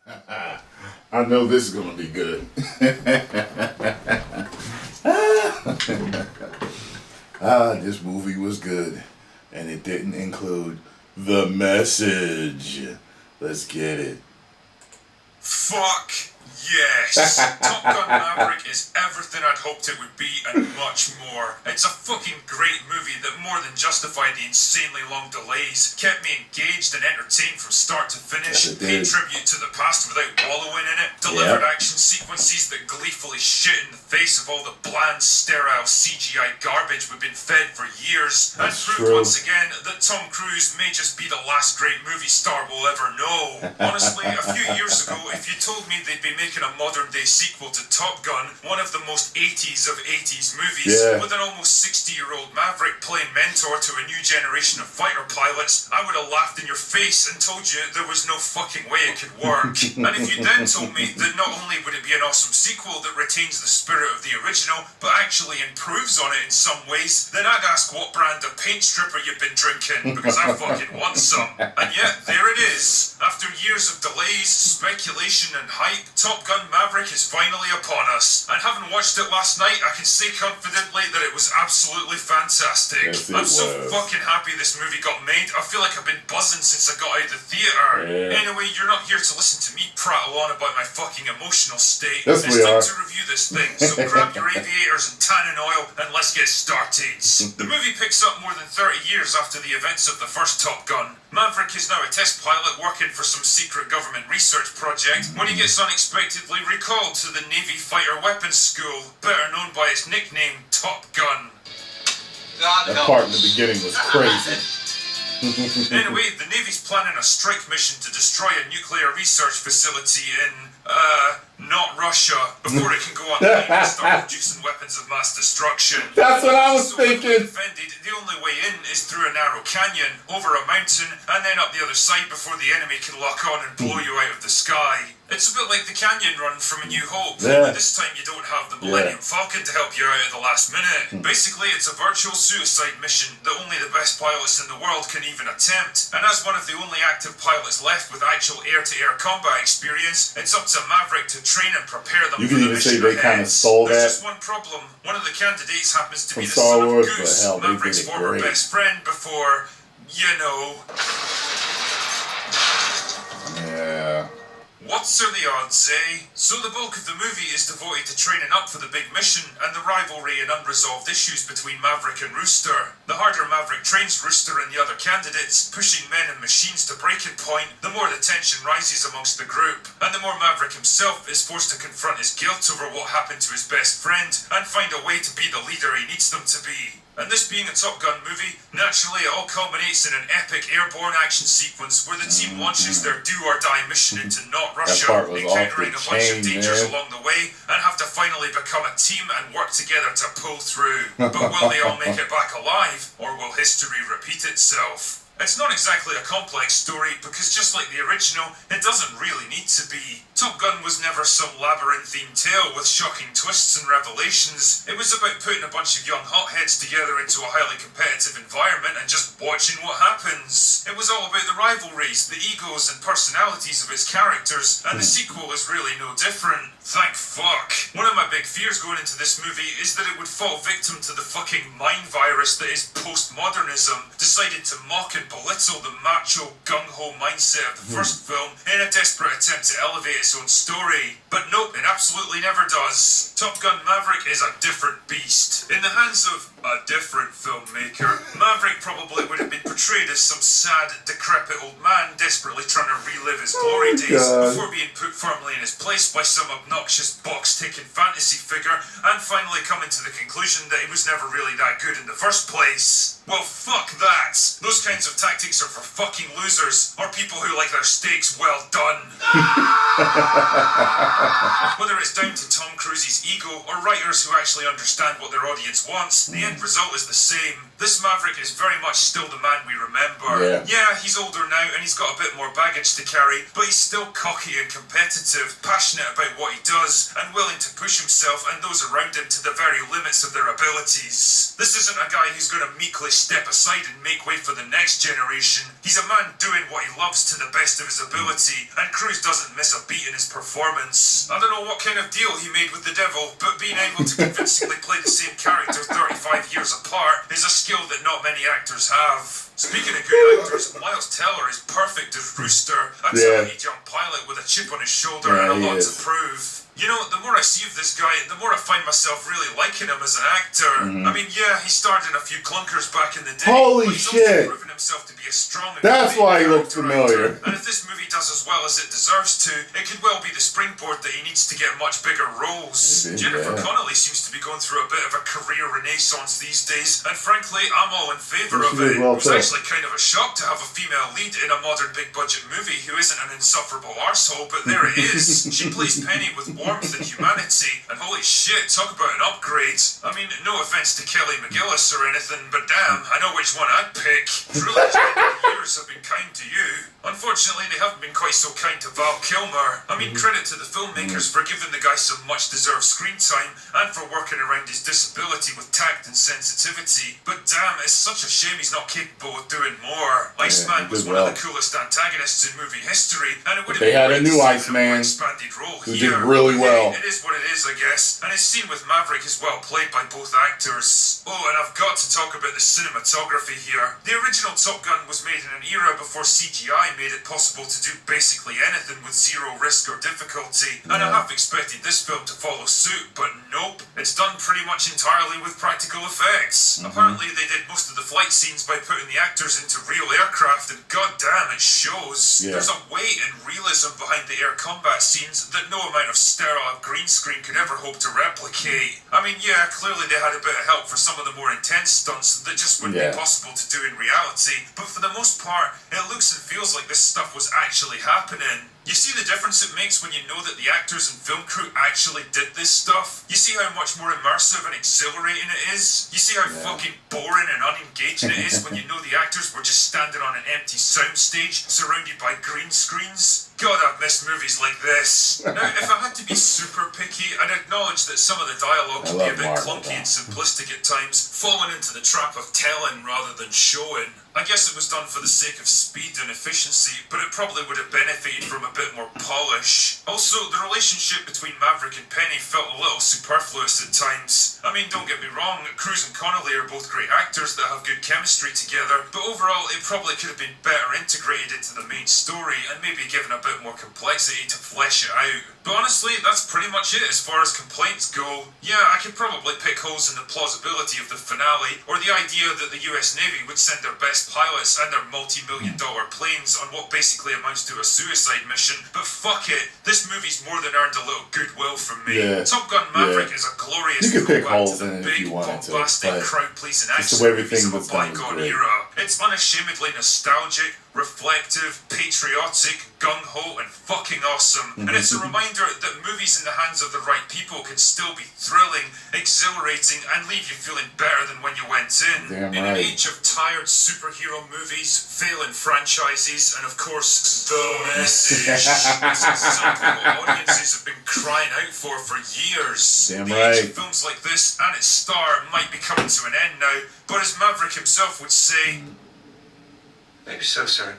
I know this is gonna be good. This movie was good, and it didn't include the message. Let's get it. Fuck yes! Top Gun Maverick is everything I'd hoped it would be and much more. It's a fucking great movie that more than justified the insanely long delays, kept me engaged and entertained from start to finish, paid tribute to the past without wallowing in it, delivered action sequences that gleefully shit in the face of all the bland, sterile CGI garbage we've been fed for years, and proved once again that Tom Cruise may just be the last great movie star we'll ever know. Honestly, a few years ago, if you told me they'd be making a modern-day sequel to Top Gun, one of the most 80s of 80s movies, with an almost 60-year-old Maverick playing mentor to a new generation of fighter pilots, I would have laughed in your face and told you there was no fucking way it could work. And if you then told me that not only would it be an awesome sequel that retains the spirit of the original, but actually improves on it in some ways, then I'd ask what brand of paint stripper you've been drinking, because I fucking want some. And yet, there it is. After years of delays, speculation and hype, Top Gun Maverick is finally upon us. And having watched it last night, I can say confidently that it was absolutely fantastic. Yes, I'm so fucking happy this movie got made. I feel like I've been buzzing since I got out of the theatre. Anyway, you're not here to listen to me prattle on about my fucking emotional state. Yes, it's time to review this thing, so grab your aviators and tannin oil and let's get started. The movie picks up more than 30 years after the events of the first Top Gun. Maverick is now a test pilot working for some secret government research project when he gets unexpectedly recalled to the Navy Fighter Weapons School, better known by its nickname, Top Gun. That part in the beginning was crazy. Anyway, the Navy's planning a strike mission to destroy a nuclear research facility in, not Russia, before it can go online and start producing weapons of mass destruction. That's what I was thinking. Defended, the only way in is through a narrow canyon, over a mountain, and then up the other side before the enemy can lock on and blow you out of the sky. It's a bit like the canyon run from A New Hope, only this time you don't have the Millennium Falcon to help you out at the last minute. Basically, it's a virtual suicide mission that only the best pilots in the world can even attempt. And as one of the only active pilots left with actual air-to-air combat experience, it's up to Maverick to train and prepare them for the mission ahead. Kind of stole that. There's just one problem. One of the candidates happens to be the Star son of Wars, Goose, Maverick's former best friend before, you know. Yeah. What's are the odds, eh? So the bulk of the movie is devoted to training up for the big mission and the rivalry and unresolved issues between Maverick and Rooster. The harder Maverick trains Rooster and the other candidates, pushing men and machines to breaking point, the more the tension rises amongst the group, and the more Maverick himself is forced to confront his guilt over what happened to his best friend and find a way to be the leader he needs them to be. And this being a Top Gun movie, naturally it all culminates in an epic airborne action sequence where the team launches their do-or-die mission into not Russia, encountering a bunch of dangers along the way, and have to finally become a team and work together to pull through. But will they all make it back alive, or will history repeat itself? It's not exactly a complex story, because just like the original, it doesn't really need to be. Top Gun was never some labyrinthine tale with shocking twists and revelations. It was about putting a bunch of young hotheads together into a highly competitive environment and just watching what happens. It was all about the rivalries, the egos and personalities of its characters, and the sequel is really no different. Thank fuck. One of my big fears going into this movie is that it would fall victim to the fucking mind virus that is postmodernism, decided to mock and belittle the macho, gung-ho mindset of the first film in a desperate attempt to elevate its own story. But nope, it absolutely never does. Top Gun Maverick is a different beast. In the hands of a different filmmaker, Maverick probably would have been portrayed as some sad, decrepit old man desperately trying to relive his glory days before being put firmly in his place by some obnoxious box-ticking fantasy figure and finally coming to the conclusion that he was never really that good in the first place. Well, fuck that! Those kinds of tactics are for fucking losers, or people who like their steaks well done. Whether it's down to Tom Cruise's ego, or writers who actually understand what their audience wants, the end result is the same. This Maverick is very much still the man we remember. Yeah, he's older now and he's got a bit more baggage to carry, but he's still cocky and competitive, passionate about what he does, and willing to push himself and those around him to the very limits of their abilities. This isn't a guy who's going to meekly step aside and make way for the next generation. He's a man doing what he loves to the best of his ability, and Cruise doesn't miss a beat in his performance. I don't know what kind of deal he made with the devil, but being able to convincingly play the same character 35 years apart is a skill that not many actors have. Speaking of good actors, Miles Teller is perfect as Rooster, a talented young pilot with a chip on his shoulder and a lot to prove. You know, the more I see of this guy, the more I find myself really liking him as an actor. I mean, yeah, he starred in a few clunkers back in the day. Holy but he's shit! also proven himself to be a strong and that's why he looks familiar. And if this movie does as well as it deserves to, it could well be the springboard that he needs to get much bigger roles. Jennifer Connelly seems to be going through a bit of a career renaissance these days, and frankly, I'm all in favour of it. It was actually kind of a shock to have a female lead in a modern big-budget movie who isn't an insufferable arsehole, but there it is. She plays Penny with warmth and humanity, and holy shit, talk about an upgrade. I mean, no offence to Kelly McGillis or anything, but damn, I know which one I'd pick. Truly, the years have been kind to you. Unfortunately, they haven't been quite so kind to Val Kilmer. I mean, credit to the filmmakers for giving the guy some much-deserved screen time and for working around his disability with tact and sensitivity. But damn, it's such a shame he's not capable of doing more. Iceman was one of the coolest antagonists in movie history, and it would have been had a great new to see Iceman a more expanded role who here. did really well. It is what it is, I guess. And his scene with Maverick is well played by both actors. Oh, and I've got to talk about the cinematography here. The original Top Gun was made in an era before CGI made it possible to do basically anything with zero risk or difficulty. And I half expected this film to follow suit, but nope. It's done pretty much entirely with practical effects. Apparently they did most of the flight scenes by putting the actors into real aircraft, and goddamn, it shows. There's a weight and realism behind the air combat scenes that no amount of sterile green screen could ever hope to replicate. I mean, yeah, clearly they had a bit of help for some of the more intense stunts that just wouldn't be possible to do in reality, but for the most part, it looks and feels like this stuff was actually happening. You see the difference it makes when you know that the actors and film crew actually did this stuff? You see how much more immersive and exhilarating it is? You see how fucking boring and unengaging it is when you know the actors were just standing on an empty soundstage surrounded by green screens? God, I've missed movies like this. Now, if I had to be super picky, I'd acknowledge that some of the dialogue can be a bit clunky and simplistic at times, falling into the trap of telling rather than showing. I guess it was done for the sake of speed and efficiency, but it probably would have benefited from a bit more polish. Also, the relationship between Maverick and Penny felt a little superfluous at times. I mean, don't get me wrong, Cruise and Connelly are both great actors that have good chemistry together, but overall it probably could have been better integrated into the main story and maybe given a bit more complexity to flesh it out. But honestly, that's pretty much it as far as complaints go. Yeah, I could probably pick holes in the plausibility of the finale, or the idea that the US Navy would send their best pilots and their multi-million-dollar planes on what basically amounts to a suicide mission, but fuck it, this movie's more than earned a little goodwill from me. Top Gun Maverick is a glorious throwback to the big, bombastic, crowd-pleasing action movies of a bygone era. It's unashamedly nostalgic, reflective, patriotic, gung-ho, and fucking awesome. And it's a reminder that movies in the hands of the right people can still be thrilling, exhilarating, and leave you feeling better than when you went in. In an age of tired superhero movies, failing franchises, and of course, the message. This is something what audiences have been crying out for years. The age of films like this and its star might be coming to an end now, but as Maverick himself would say, maybe so, sir.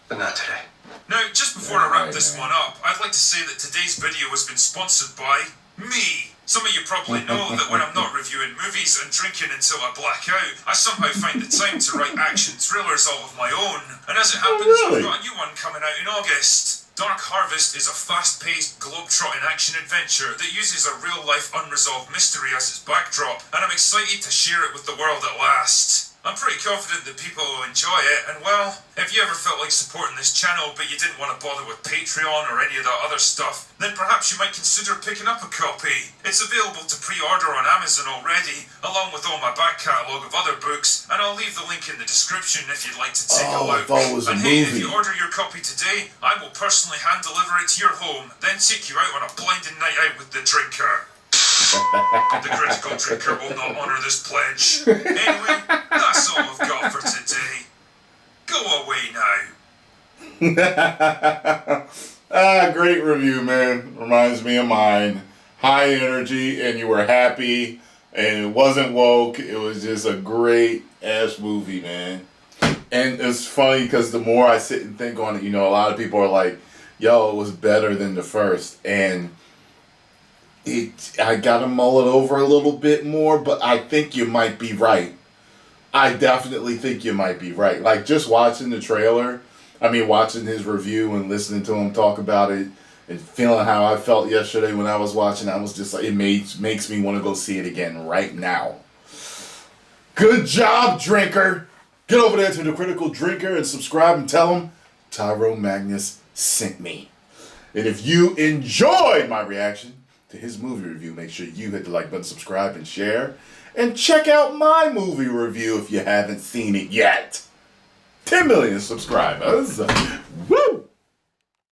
But not today. Now, just before I wrap this one up, I'd like to say that today's video has been sponsored by me. Some of you probably know that when I'm not reviewing movies and drinking until I black out, I somehow find the time to write action thrillers all of my own. And as it happens, I've got a new one coming out in August. Dark Harvest is a fast-paced, globe-trotting action-adventure that uses a real-life unresolved mystery as its backdrop, and I'm excited to share it with the world at last. I'm pretty confident that people will enjoy it, and well, if you ever felt like supporting this channel but you didn't want to bother with Patreon or any of that other stuff, then perhaps you might consider picking up a copy. It's available to pre-order on Amazon already, along with all my back catalogue of other books, and I'll leave the link in the description if you'd like to take a look. And hey, if you order your copy today, I will personally hand deliver it to your home, then take you out on a blinding night out with the drinker. The critical drinker will not honour this pledge. Anyway, that's all I've got for today. Go away now. Great review, man. Reminds me of mine. High energy, and you were happy, and it wasn't woke. It was just a great ass movie, man. And it's funny because the more I sit and think on it, you know, a lot of people are like, yo, it was better than the first. And I gotta mull it over a little bit more, but I think you might be right. I definitely think you might be right. Like, just watching the trailer, watching his review and listening to him talk about it and feeling how I felt yesterday when I was watching, I was just like, it makes me want to go see it again right now. Good job, drinker. Get over there to the Critical Drinker and subscribe and tell him Tyrone Magnus sent me. And if you enjoyed my reaction to his movie review, make sure you hit the like button, subscribe, and share. And check out my movie review if you haven't seen it yet. 10 million subscribers. Woo!